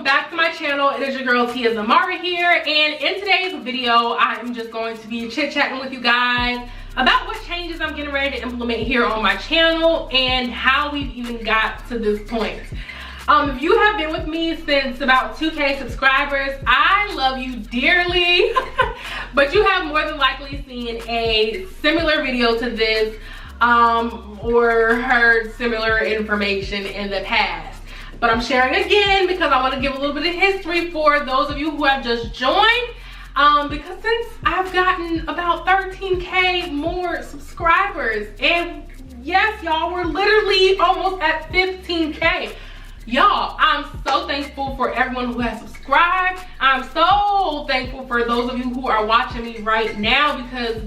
back to my channel. It is your girl Tia Zamara here, and in today's video I am just going to be chit-chatting with you guys about what changes I'm getting ready to implement here on my channel and how we've even got to this point. If you have been with me since about 2K subscribers, I love you dearly. But you have more than likely seen a similar video to this or heard similar information in the past. But I'm sharing again because I want to give a little bit of history for those of you who have just joined. Because since I've gotten about 13K more subscribers, and yes, y'all, we're literally almost at 15K. Y'all, I'm so thankful for everyone who has subscribed. I'm so thankful for those of you who are watching me right now because,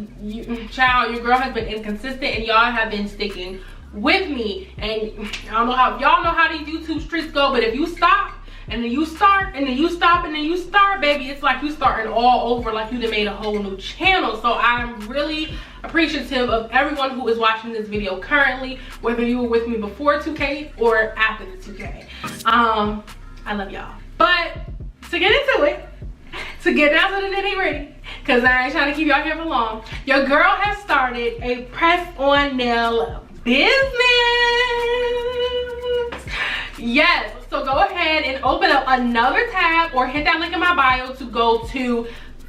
child, your girl has been inconsistent and y'all have been sticking with me. And I don't know how y'all know how these YouTube streets go, but if you stop and then you start and then you stop and then you start, baby, it's like you starting all over, like you done made a whole new channel. So I'm really appreciative of everyone who is watching this video currently, whether you were with me before 2K or after the 2K. I love y'all. But to get into it, to get down to the nitty-gritty, because I ain't trying to keep y'all here for long, your girl has started a press-on nail business. Yes, so go ahead and open up another tab or hit that link in my bio to go to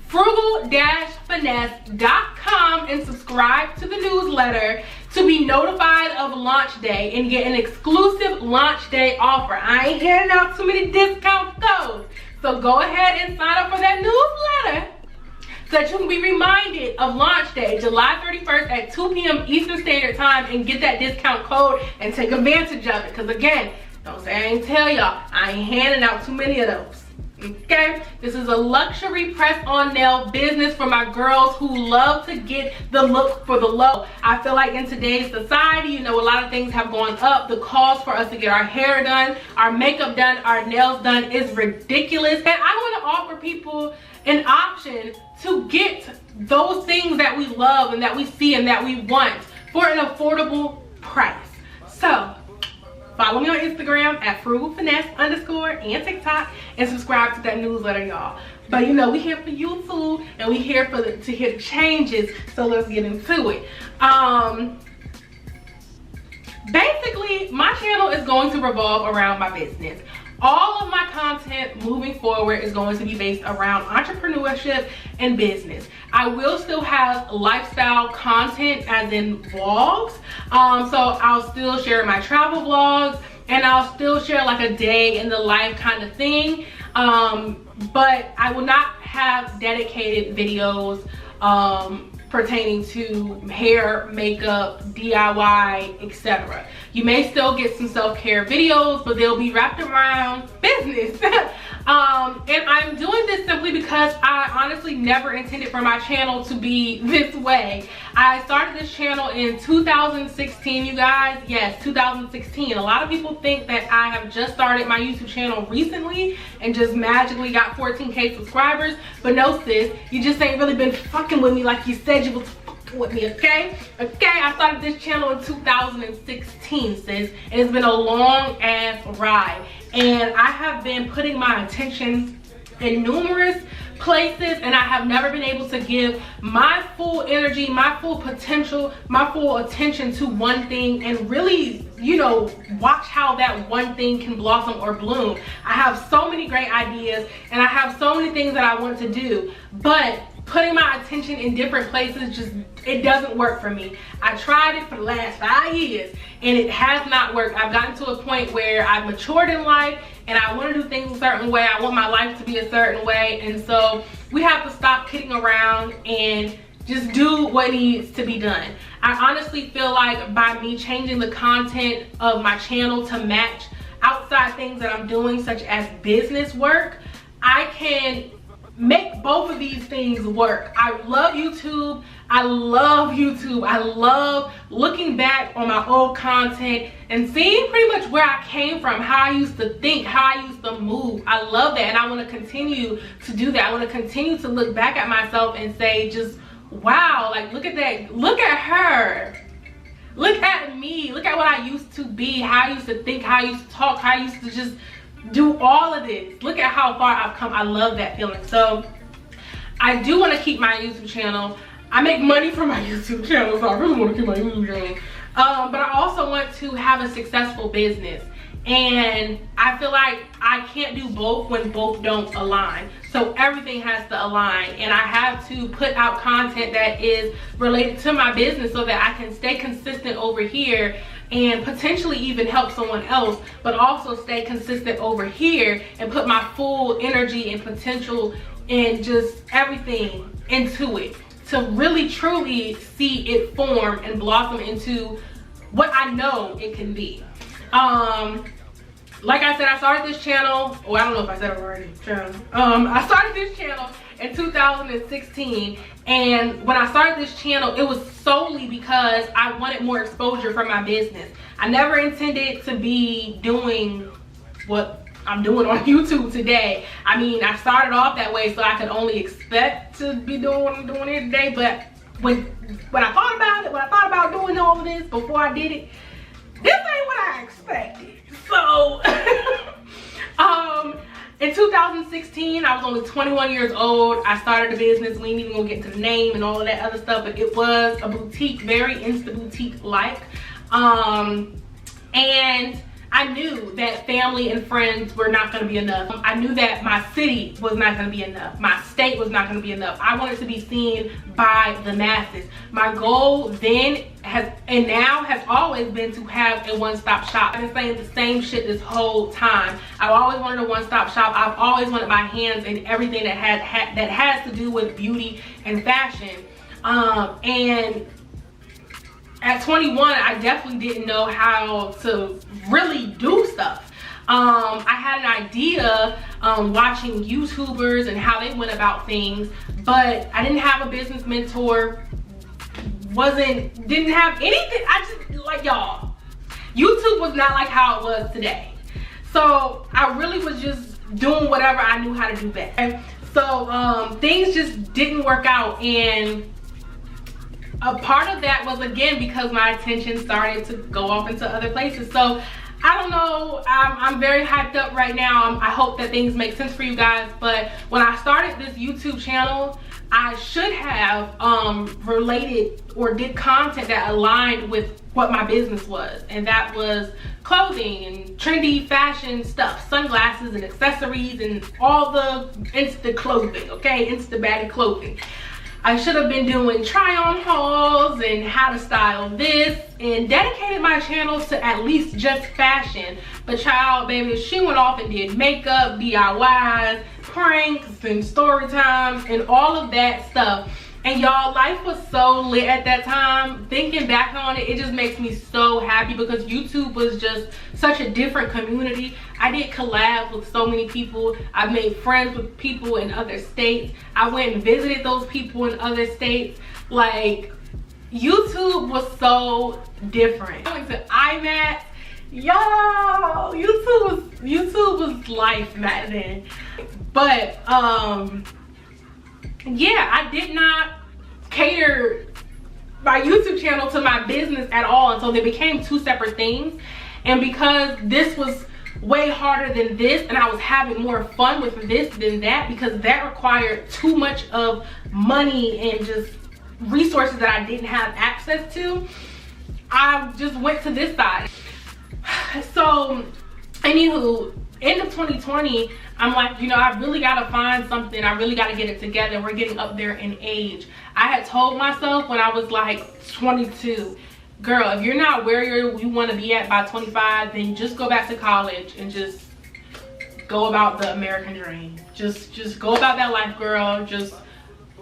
frugal-finesse.com and subscribe to the newsletter to be notified of launch day and get an exclusive launch day offer. I ain't handing out too many discount codes, so go ahead and sign up for that newsletter so that you can be reminded of launch day, July 31st at 2 p.m. Eastern Standard Time, and get that discount code and take advantage of it. Because again, don't say I ain't tell y'all, I ain't handing out too many of those. Okay, this is a luxury press-on nail business for my girls who love to get the look for the low. I feel like in today's society, you know, a lot of things have gone up. The cost for us to get our hair done, our makeup done, our nails done is ridiculous. And I want to offer people an option to get those things that we love and that we see and that we want for an affordable price. So follow me on Instagram at frugalfinesse_ and TikTok, and subscribe to that newsletter, y'all. But you know, we here for YouTube and we here for to hear the changes. So let's get into it. Basically, my channel is going to revolve around my business. All of my content moving forward is going to be based around entrepreneurship and business. I will still have lifestyle content as in vlogs. So I'll still share my travel vlogs and I'll still share like a day in the life kind of thing. But I will not have dedicated videos pertaining to hair, makeup, DIY, etc. You may still get some self-care videos, but they'll be wrapped around business. And I'm doing this simply because I honestly never intended for my channel to be this way. I started this channel in 2016, you guys. Yes, 2016. A lot of people think that I have just started my YouTube channel recently and just magically got 14K subscribers. But no, sis, you just ain't really been fucking with me like you said you was fucking with me, okay? Okay, I started this channel in 2016, sis, and it's been a long ass ride. And I have been putting my attention in numerous places, and I have never been able to give my full energy, my full potential, my full attention to one thing and really, you know, watch how that one thing can blossom or bloom. I have so many great ideas and I have so many things that I want to do, but putting my attention in different places, just, it doesn't work for me. I tried it for the last 5 years and it has not worked. I've gotten to a point where I've matured in life and I want to do things a certain way. I want my life to be a certain way. And so we have to stop kidding around and just do what needs to be done. I honestly feel like by me changing the content of my channel to match outside things that I'm doing, such as business work, I can make both of these things work. I love YouTube. I love YouTube. I love looking back on my old content and seeing pretty much where I came from, how I used to think, how I used to move. I love that, and I want to continue to do that. I want to continue to look back at myself and say, just wow, like look at that, look at her, look at me, look at what I used to be, how I used to think, how I used to talk, how I used to just do all of this. Look at how far I've come. I love that feeling. So I do want to keep my YouTube channel. I make money from my YouTube channel, so I really want to keep my YouTube channel. But I also want to have a successful business. And I feel like I can't do both when both don't align. So everything has to align, and I have to put out content that is related to my business so that I can stay consistent over here and potentially even help someone else, but also stay consistent over here and put my full energy and potential and just everything into it to really truly see it form and blossom into what I know it can be. Like I said, I started this channel, oh, I don't know if I said it already, I started this channel in 2016, and when I started this channel, it was solely because I wanted more exposure for my business. I never intended to be doing what I'm doing on YouTube today. I mean, I started off that way so I could only expect to be doing what I'm doing here today, but when I thought about it, when I thought about doing all of this before I did it, this ain't what I expected. So in 2016, I was only 21 years old. I started a business. We ain't even gonna get into the name and all of that other stuff, but it was a boutique, very Insta boutique like. And I knew that family and friends were not going to be enough. I knew that my city was not going to be enough. My state was not going to be enough. I wanted to be seen by the masses. My goal then has and now has always been to have a one-stop shop. I've been saying the same shit this whole time. I've always wanted a one-stop shop. I've always wanted my hands in everything that has to do with beauty and fashion. And at 21, I definitely didn't know how to really do stuff. I had an idea watching YouTubers and how they went about things, but I didn't have a business mentor, didn't have anything. I just, like y'all, YouTube was not like how it was today. So I really was just doing whatever I knew how to do best. Okay? So things just didn't work out, and a part of that was, again, because my attention started to go off into other places. So I don't know, I'm very hyped up right now. I hope that things make sense for you guys. But when I started this YouTube channel, I should have related or did content that aligned with what my business was, and that was clothing and trendy fashion stuff, sunglasses and accessories and all the Insta clothing, okay, Insta baddie clothing. I should have been doing try-on hauls and how to style this and dedicated my channel to at least just fashion. But child, baby, she went off and did makeup, DIYs, pranks and story times and all of that stuff. And y'all, life was so lit at that time. Thinking back on it, it just makes me so happy because YouTube was just such a different community. I did collabs with so many people. I made friends with people in other states. I went and visited those people in other states. Like, YouTube was so different. I went to IMAX. Y'all, YouTube was life back then. But yeah, I did not cater my YouTube channel to my business at all, and so they became two separate things. And because this was way harder than this, and I was having more fun with this than that, because that required too much of money and just resources that I didn't have access to, I just went to this side. So anywho, end of 2020, I'm like, you know, I really gotta find something. I really gotta get it together. We're getting up there in age. I had told myself when I was like 22, girl, if you're not where you want to be at by 25, then just go back to college and just go about the American dream. Just go about that life, girl. Just,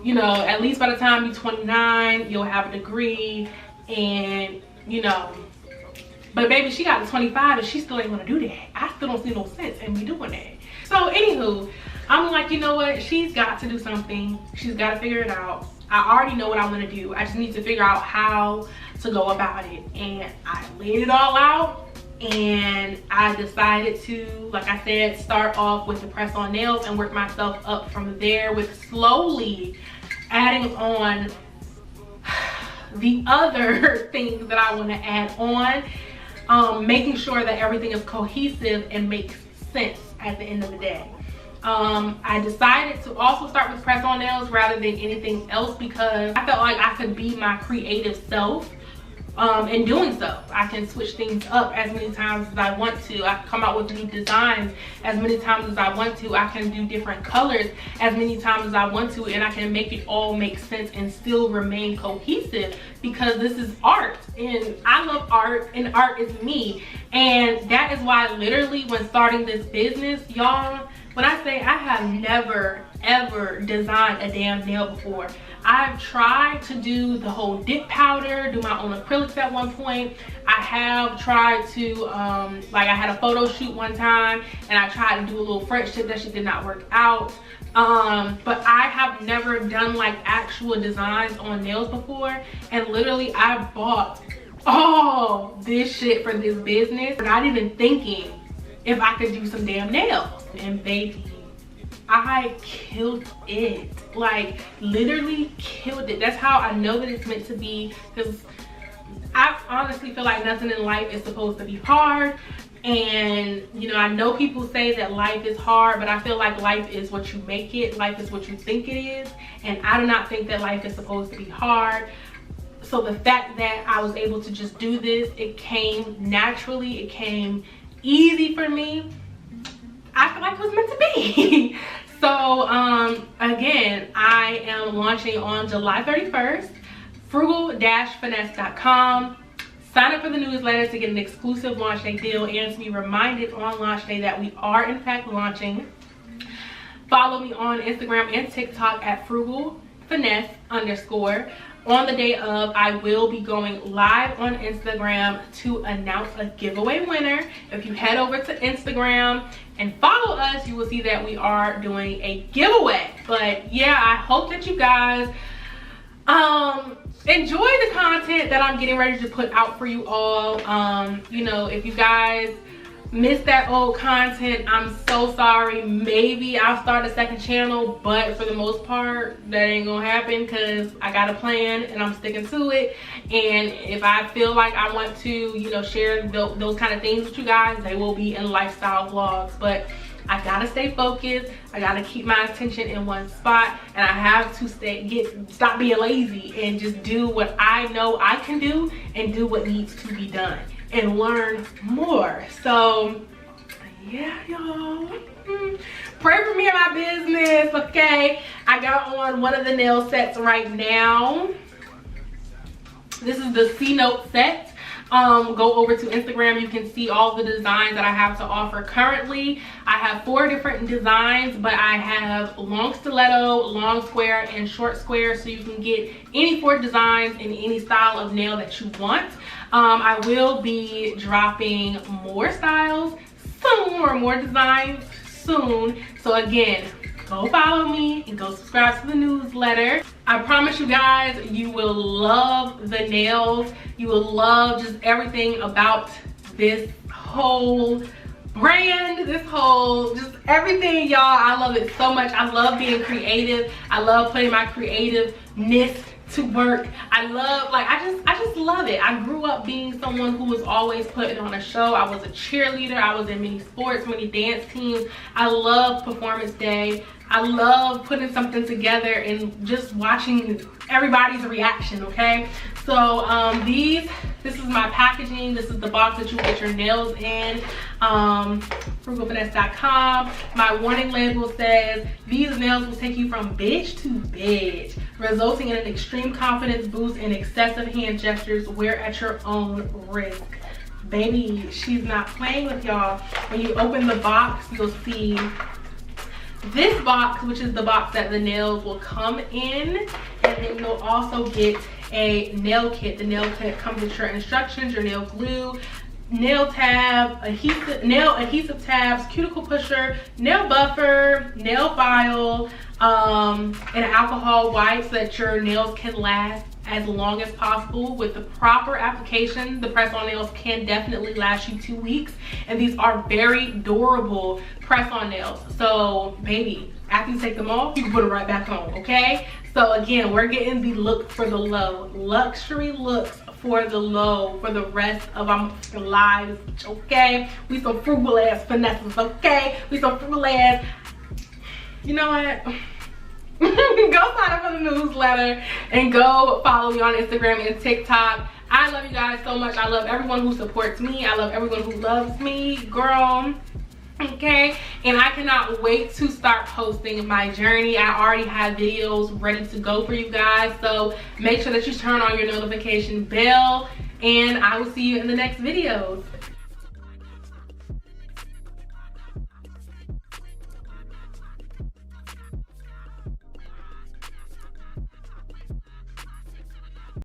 you know, at least by the time you're 29, you'll have a degree, and you know. But baby, she got to 25 and she still ain't gonna do that. I still don't see no sense in me doing that. So anywho, I'm like, you know what? She's got to do something. She's got to figure it out. I already know what I'm gonna do. I just need to figure out how to go about it. And I laid it all out, and I decided to, like I said, start off with the press on nails and work myself up from there, with slowly adding on the other things that I want to add on, making sure that everything is cohesive and makes sense. at the end of the day. I decided to also start with press-on nails rather than anything else because I felt like I could be my creative self. In doing so, I can switch things up as many times as I want to. I can come out with new designs as many times as I want to. I can do different colors as many times as I want to, and I can make it all make sense and still remain cohesive because this is art, and I love art, and art is me. And that is why literally when starting this business, y'all, when I say I have never ever designed a damn nail before. I've tried to do the whole dip powder, do my own acrylics at one point. I have tried to, like I had a photo shoot one time and I tried to do a little French tip. That shit did not work out. But I have never done like actual designs on nails before. And literally I bought all this shit for this business, not even thinking if I could do some damn nails. And baby, I killed it. Like literally killed it. That's how I know that it's meant to be, because I honestly feel like nothing in life is supposed to be hard. And you know, I know people say that life is hard, but I feel like life is what you make it. Life is what you think it is, and I do not think that life is supposed to be hard. So the fact that I was able to just do this, it came naturally, it came easy for me. I feel like it was meant to be. So again, I am launching on July 31st, frugal-finesse.com. Sign up for the newsletter to get an exclusive launch day deal and to be reminded on launch day that we are in fact launching. Follow me on Instagram and TikTok at frugal-finesse_. On the day of, I will be going live on Instagram to announce a giveaway winner. If you head over to Instagram and follow us, you will see that we are doing a giveaway. But yeah, I hope that you guys enjoy the content that I'm getting ready to put out for you all. You know, if you guys missed that old content, I'm so sorry. Maybe I'll start a second channel, but for the most part that ain't gonna happen because I got a plan and I'm sticking to it. And if I feel like I want to, you know, share those kind of things with you guys, they will be in lifestyle vlogs. But I gotta stay focused, I gotta keep my attention in one spot, and I have to stop being lazy and just do what I know I can do and do what needs to be done and learn more. So yeah, y'all, pray for me and my business, okay? I got on one of the nail sets right now. This is the C-Note set. Go over to Instagram, you can see all the designs that I have to offer currently. I have 4 different designs, but I have long stiletto, long square, and short square, so you can get any 4 designs in any style of nail that you want. I will be dropping more styles soon, or more designs soon. So again, go follow me and go subscribe to the newsletter. I promise you guys, you will love the nails. You will love just everything about this whole brand, this whole, just everything, y'all. I love it so much. I love being creative. I love putting my creativeness to work. I love, like, I just love it. I grew up being someone who was always putting on a show. I was a cheerleader. I was in many sports, many dance teams. I love performance day. I love putting something together and just watching everybody's reaction, okay? So this is my packaging. This is the box that you get your nails in. frugalfinesse.com. My warning label says, these nails will take you from bitch to bitch, resulting in an extreme confidence boost and excessive hand gestures. Wear at your own risk. Baby, she's not playing with y'all. When you open the box, you'll see this box, which is the box that the nails will come in, and then you'll also get a nail kit. The nail kit comes with your instructions, your nail glue, nail tab, nail adhesive tabs, cuticle pusher, nail buffer, nail file, and an alcohol wipe so that your nails can last as long as possible. With the proper application, the press-on nails can definitely last you 2 weeks, and these are very durable press-on nails. So baby, after you take them off, you can put them right back on, okay? So again, we're getting the look for the low, luxury looks for the low for the rest of our lives, okay? We some frugal ass finesses, okay? We some frugal ass, you know what? Go sign up for the newsletter and go follow me on Instagram and TikTok. I love you guys so much. I love everyone who supports me. I love everyone who loves me, girl. Okay, and I cannot wait to start posting my journey. I already have videos ready to go for you guys, so make sure that you turn on your notification bell, and I will see you in the next videos.